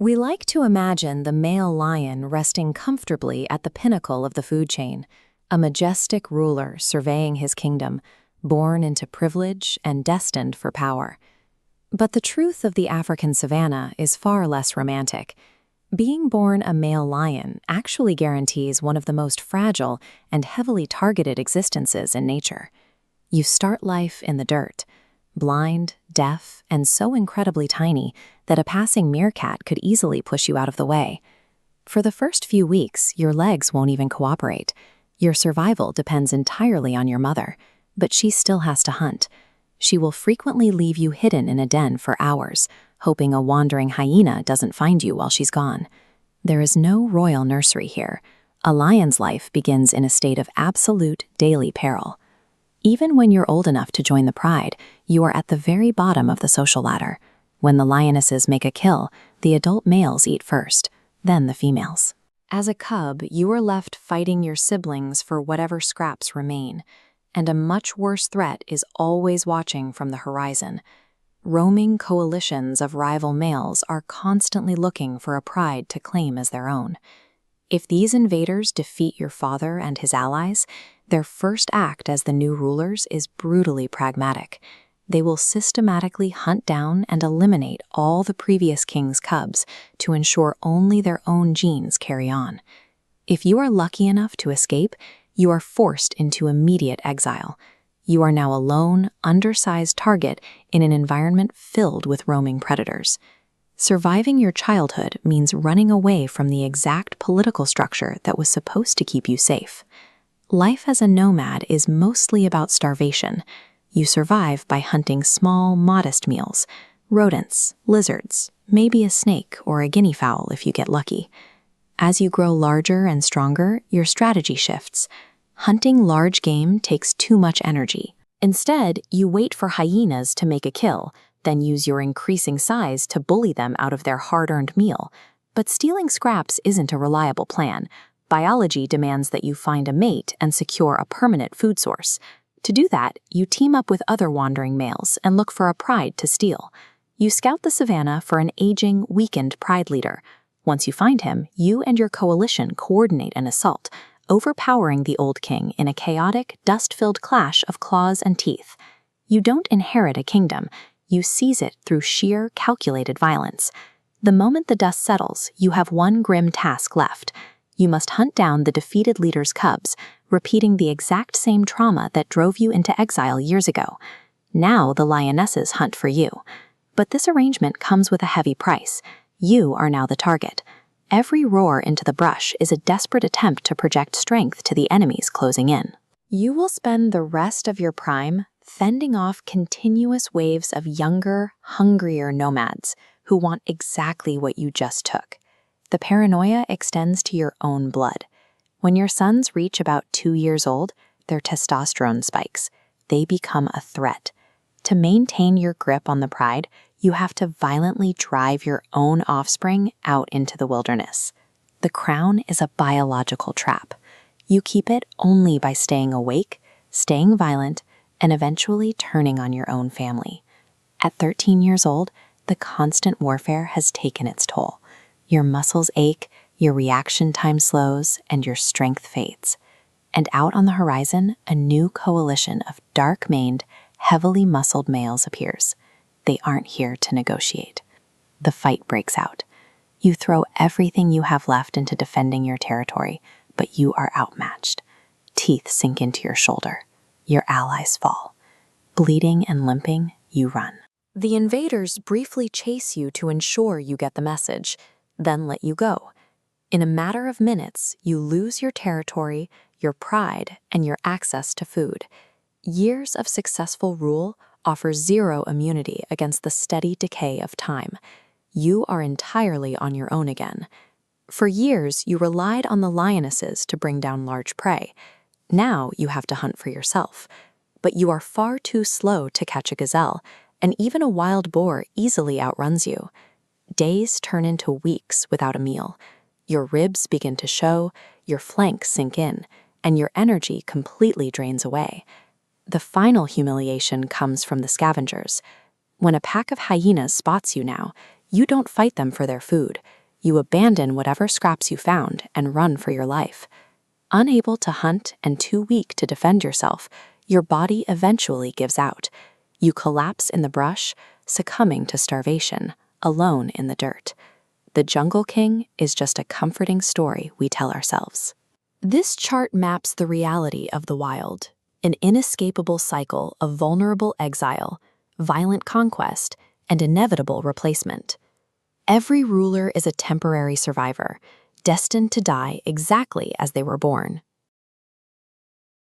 We like to imagine the male lion resting comfortably at the pinnacle of the food chain, a majestic ruler surveying his kingdom, born into privilege and destined for power. But the truth of the African savanna is far less romantic. Being born a male lion actually guarantees one of the most fragile and heavily targeted existences in nature. You start life in the dirt, blind, deaf, and so incredibly tiny that a passing meerkat could easily push you out of the way. For the first few weeks, your legs won't even cooperate. Your survival depends entirely on your mother, but she still has to hunt. She will frequently leave you hidden in a den for hours, hoping a wandering hyena doesn't find you while she's gone. There is no royal nursery here. A lion's life begins in a state of absolute daily peril. Even when you're old enough to join the pride, you are at the very bottom of the social ladder. When the lionesses make a kill, the adult males eat first, then the females. As a cub, you are left fighting your siblings for whatever scraps remain, and a much worse threat is always watching from the horizon. Roaming coalitions of rival males are constantly looking for a pride to claim as their own. If these invaders defeat your father and his allies, their first act as the new rulers is brutally pragmatic. They will systematically hunt down and eliminate all the previous king's cubs to ensure only their own genes carry on. If you are lucky enough to escape, you are forced into immediate exile. You are now a lone, undersized target in an environment filled with roaming predators. Surviving your childhood means running away from the exact political structure that was supposed to keep you safe. Life as a nomad is mostly about starvation. You survive by hunting small, modest meals, rodents, lizards, maybe a snake or a guinea fowl if you get lucky. As you grow larger and stronger, your strategy shifts. Hunting large game takes too much energy. Instead, you wait for hyenas to make a kill, then use your increasing size to bully them out of their hard-earned meal. But stealing scraps isn't a reliable plan. Biology demands that you find a mate and secure a permanent food source. To do that, you team up with other wandering males and look for a pride to steal. You scout the savanna for an aging, weakened pride leader. Once you find him, you and your coalition coordinate an assault, overpowering the old king in a chaotic, dust-filled clash of claws and teeth. You don't inherit a kingdom. You seize it through sheer, calculated violence. The moment the dust settles, you have one grim task left. You must hunt down the defeated leader's cubs, repeating the exact same trauma that drove you into exile years ago. Now the lionesses hunt for you. But this arrangement comes with a heavy price. You are now the target. Every roar into the brush is a desperate attempt to project strength to the enemies closing in. You will spend the rest of your prime fending off continuous waves of younger, hungrier nomads who want exactly what you just took. The paranoia extends to your own blood. When your sons reach about 2 years old, their testosterone spikes. They become a threat. To maintain your grip on the pride, you have to violently drive your own offspring out into the wilderness. The crown is a biological trap. You keep it only by staying awake, staying violent, and eventually turning on your own family. At 13 years old, the constant warfare has taken its toll. Your muscles ache, your reaction time slows, and your strength fades. And out on the horizon, a new coalition of dark-maned, heavily muscled males appears. They aren't here to negotiate. The fight breaks out. You throw everything you have left into defending your territory, but you are outmatched. Teeth sink into your shoulder. Your allies fall. Bleeding and limping, you run. The invaders briefly chase you to ensure you get the message, then let you go. In a matter of minutes, you lose your territory, your pride, and your access to food. Years of successful rule offer zero immunity against the steady decay of time. You are entirely on your own again. For years, you relied on the lionesses to bring down large prey. Now you have to hunt for yourself. But you are far too slow to catch a gazelle, and even a wild boar easily outruns you. Days turn into weeks without a meal. Your ribs begin to show, your flanks sink in, and your energy completely drains away. The final humiliation comes from the scavengers. When a pack of hyenas spots you now, you don't fight them for their food. You abandon whatever scraps you found and run for your life. Unable to hunt and too weak to defend yourself, your body eventually gives out. You collapse in the brush, succumbing to starvation, alone in the dirt. The Jungle King is just a comforting story we tell ourselves. This chart maps the reality of the wild, an inescapable cycle of vulnerable exile, violent conquest, and inevitable replacement. Every ruler is a temporary survivor, destined to die exactly as they were born.